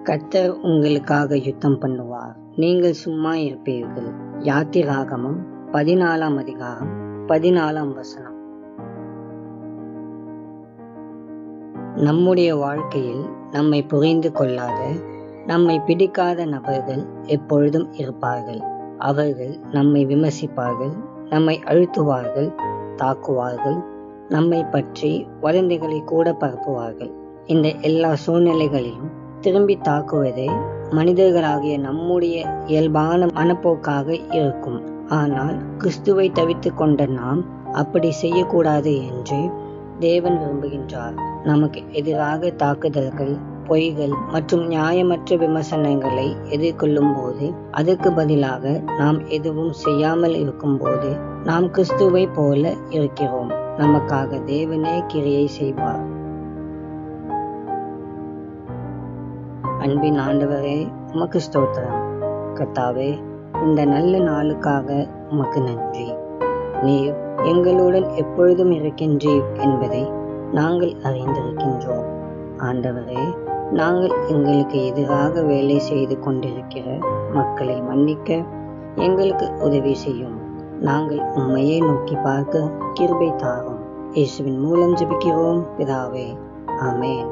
கர்த்தர் உங்களுக்காக யுத்தம் பண்ணுவார், நீங்கள் சும்மா இருப்பீர்கள். யாத்திராகமம் 14 அதிகாரம் 14 வசனம். நம்முடைய வாழ்க்கையில் நம்மை புரிந்து கொள்ளாத, நம்மை பிடிக்காத நபர்கள் எப்பொழுதும் இருப்பார்கள். அவர்கள் நம்மை விமர்சிப்பார்கள், நம்மை அழுத்துவார்கள், தாக்குவார்கள், நம்மை பற்றி வதந்திகளை கூட பரப்புவார்கள். இந்த எல்லா சூழ்நிலைகளிலும் திரும்பி தாக்குவதே மனிதர்களாகிய நம்முடைய இயல்பான மனப்போக்காக இருக்கும். ஆனால் கிறிஸ்துவை தவித்துக் கொண்ட நாம் அப்படி செய்யக்கூடாது என்று தேவன் விரும்புகின்றார். நமக்கு எதிராக தாக்குதல்கள், பொய்கள் மற்றும் நியாயமற்ற விமர்சனங்களை எதிர்கொள்ளும் போது, அதற்கு பதிலாக நாம் எதுவும் செய்யாமல் இருக்கும்போது நாம் கிறிஸ்துவை போல இருக்கிறோம். நமக்காக தேவனே கிரியை செய்வார். அன்பின் ஆண்டவரே, உமக்கு ஸ்தோத்திரம். கர்த்தாவே, இந்த நல்ல நாளுக்காக உமக்கு நன்றி. நீர் எங்களுடன் எப்பொழுதும் இருக்கின்றீர் என்பதை நாங்கள் அறிந்திருக்கின்றோம். ஆண்டவரே, நாங்கள் எங்களுக்கு எதிராக வேலை செய்து கொண்டிருக்கிற மக்களை மன்னிக்க எங்களுக்கு உதவி செய்யும். நாங்கள் உம்மையே நோக்கி பார்க்க கிருபை தாரும். இயேசுவின் மூலம் ஜெபிக்கிறோம் பிதாவே, ஆமென்.